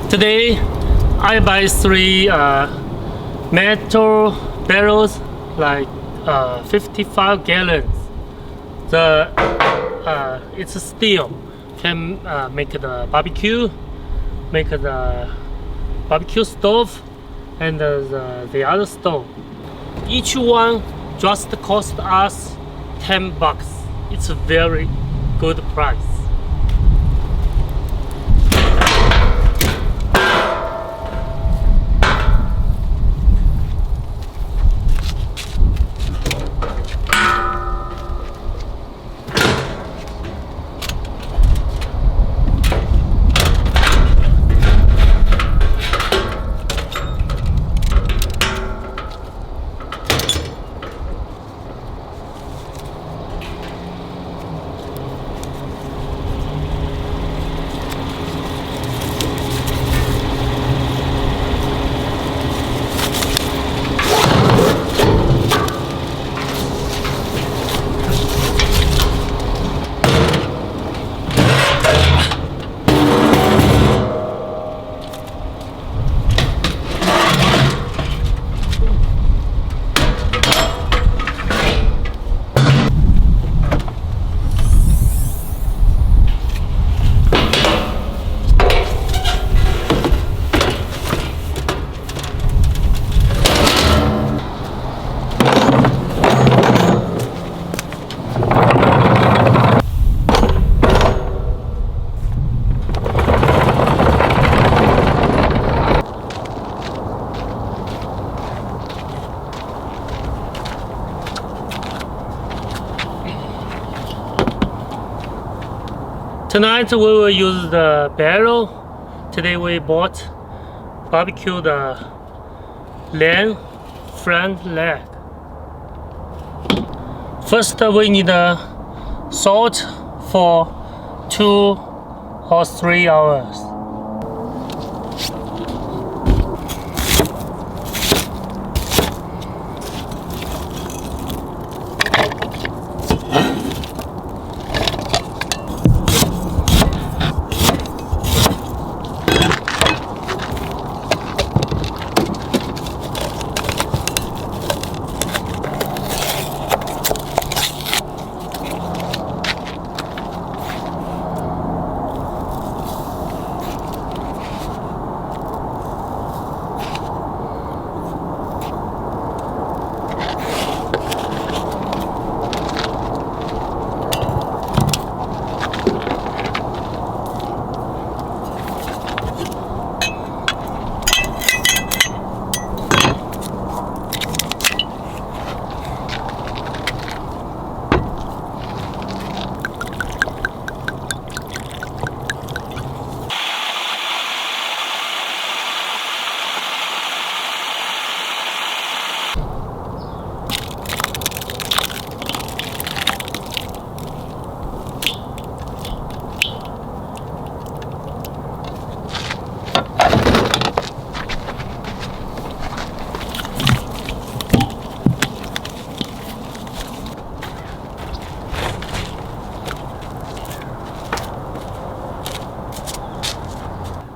Today, I buy three metal barrels, like 55 gallons. The it's steel, can make the barbecue, make the barbecue stove, and the other stove. Each one just cost us $10. It's a very good price. Tonight we will use the barrel. Today we bought barbecue the lamb front leg. First we need salt for 2 or 3 hours.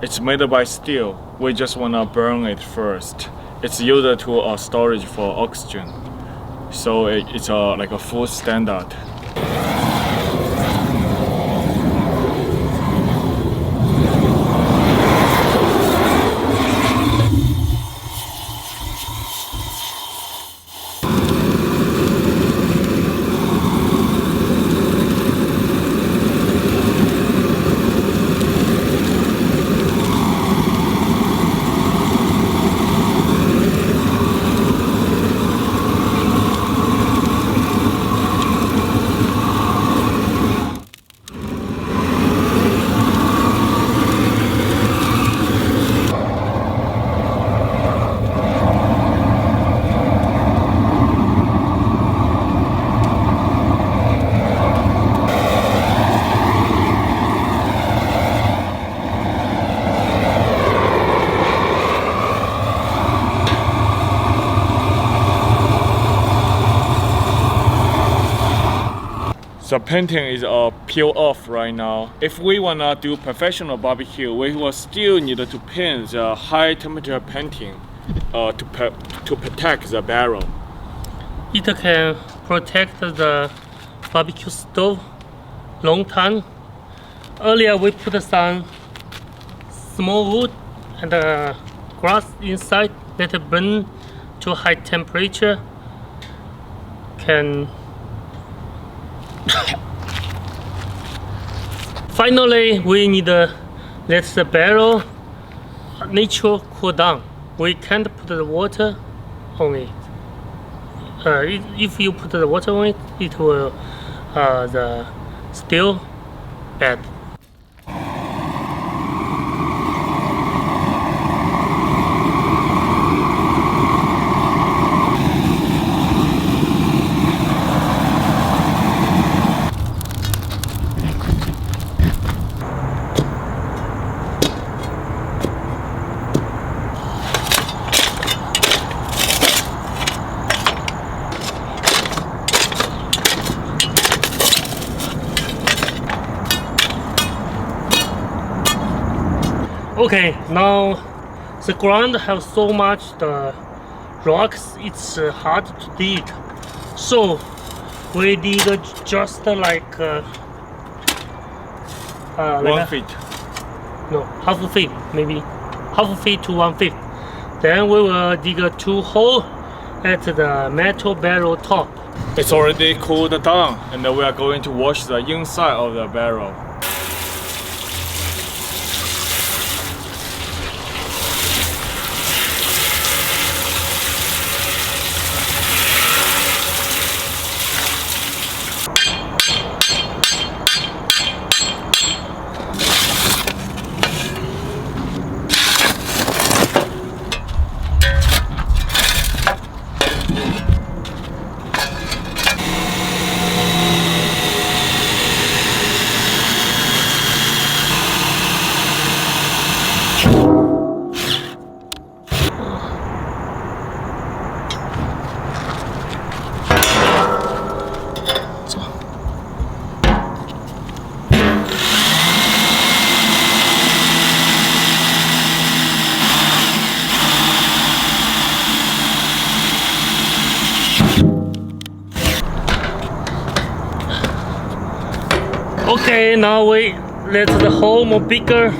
It's made by steel. We just wanna burn it first. It's used to storage for oxygen, so it's like a full standard. The painting is peel off right now. If we wanna do professional barbecue, we will still need to paint the high temperature painting to protect the barrel. It can protect the barbecue stove long time. Earlier we put some small wood and grass inside that burn to high temperature can finally we need to let the barrel natural cool down. We can't put the water on it. If you put the water on it, it will the still bad. Okay, now the ground have so much the rocks, it's hard to dig. So we dig just like 1 feet. no, half a feet, maybe half a feet to 1 feet. Then we will dig 2 holes at the metal barrel top. It's already cooled down, and we are going to wash the inside of the barrel. Okay, now we let the hole more bigger.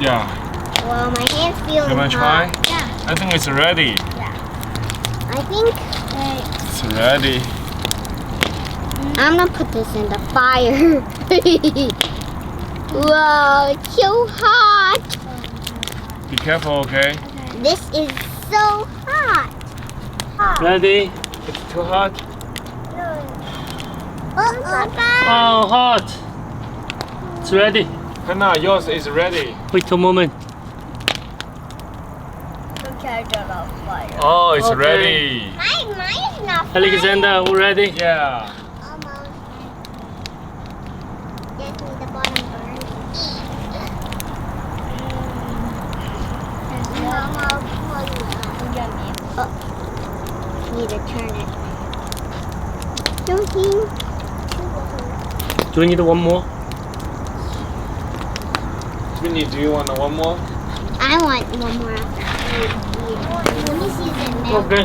Yeah. Well, my hand's feeling You wanna try? hot. Yeah. I think it's ready. I think It's ready. I'm gonna put this in the fire. Whoa, it's so hot. Be careful, okay? This is so hot. Ready? It's too hot. Oh, hot! It's ready. Hannah, yours is ready. Wait a moment. Okay, turn off fire. Oh, it's Okay. ready. Mine's not fire. Alexander, all ready? Yeah. Almost. Just need the bottom burn. Almost. need to turn it. Don't he? Do we need one more? Vinny, do you want one more? I want one more. Let me see the milk. Okay.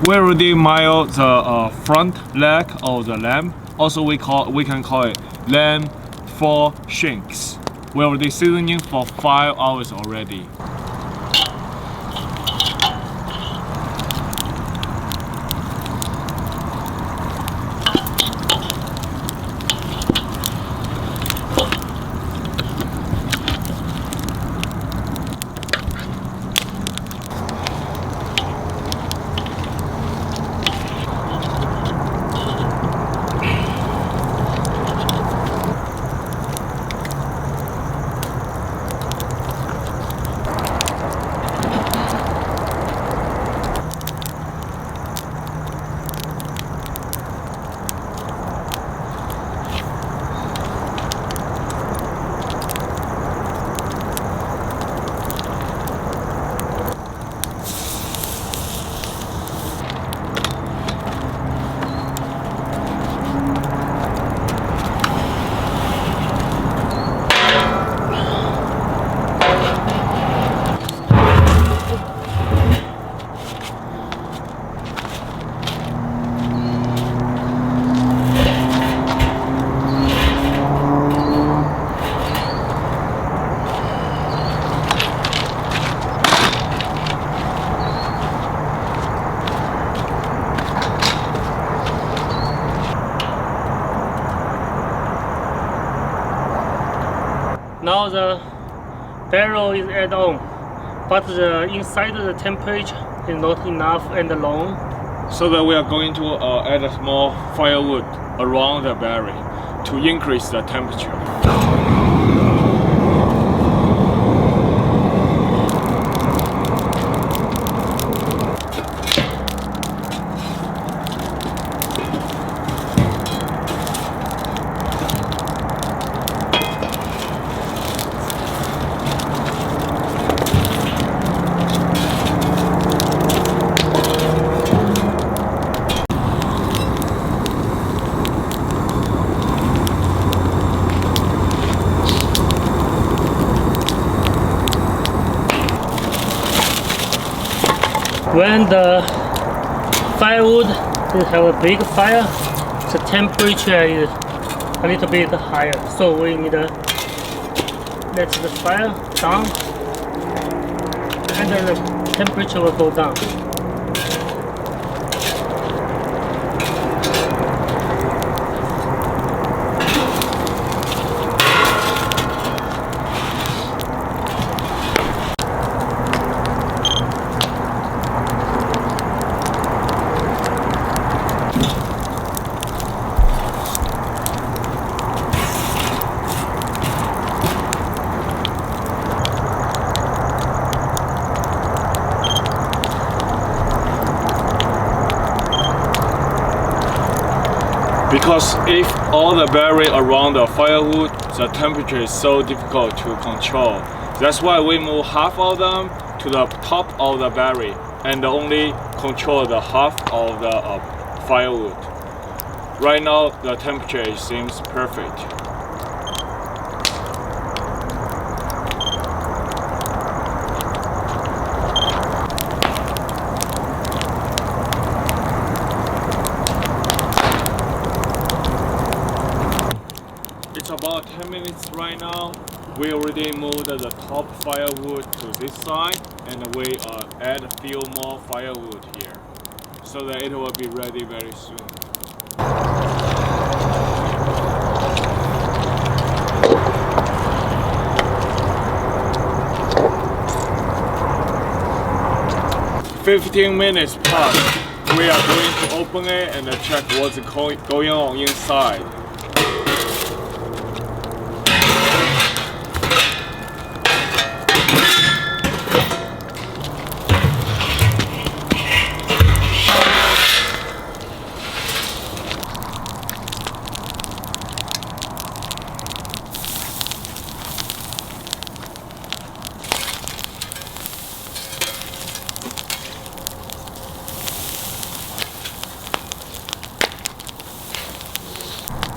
We already mild the front leg of the lamb. Also, we can call it lamb for shanks. We already seasoning for 5 hours already. Now the barrel is add on, but the inside the temperature is not enough and long. So that we are going to add a small firewood around the berry to increase the temperature. When the firewood will have a big fire, the temperature is a little bit higher. So we need to let the fire down, and then the temperature will go down. Because if all the berry around the firewood, the temperature is so difficult to control. That's why we move half of them to the top of the berry and only control the half of the firewood. Right now, the temperature seems perfect. It's about 10 minutes right now. We already moved the top firewood to this side, and we add a few more firewood here, so that it will be ready very soon. 15 minutes past, we are going to open it and check what's going on inside.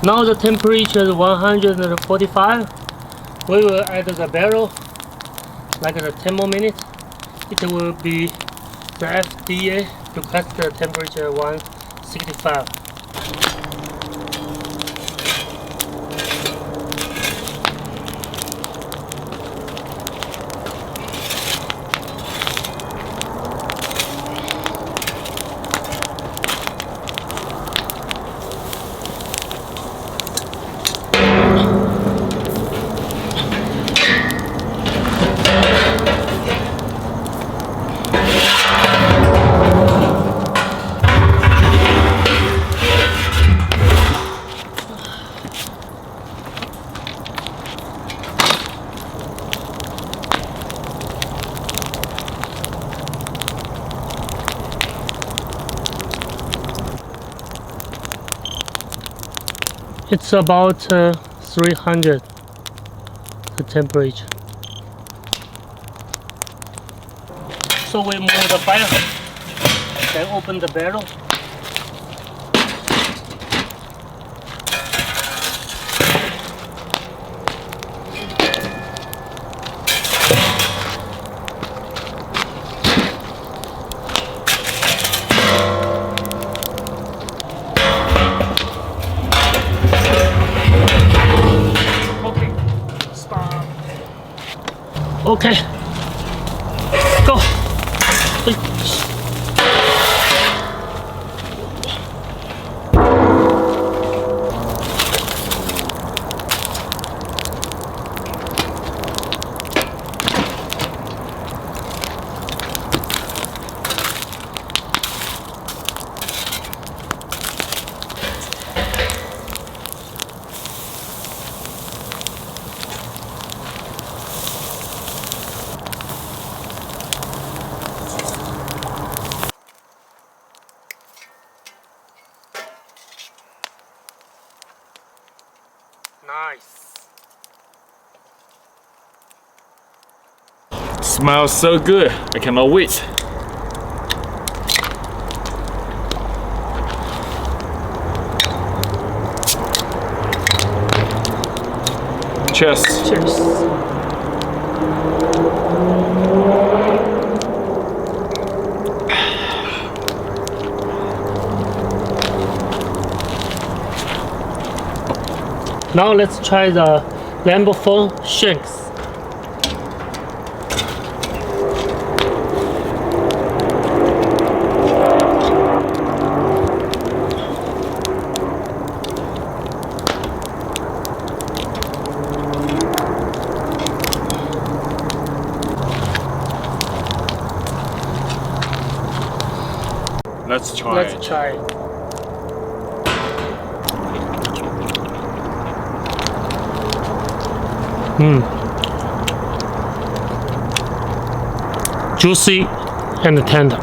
Now the temperature is 145. We will add the barrel like the 10 more minutes. It will be the FDA request the temperature 165. It's about 300 the temperature. So we move the fire, then open the barrel. Okay, go. Nice. Smells so good, I cannot wait. Cheers. Cheers. Now let's try the Lambo phone shanks. Let's try Let's it. try it. Juicy and tender.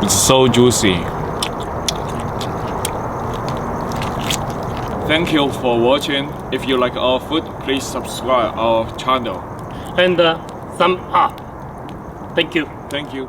It's so juicy. Thank you for watching. If you like our food, please subscribe our channel. And thumb up. Thank you. Thank you.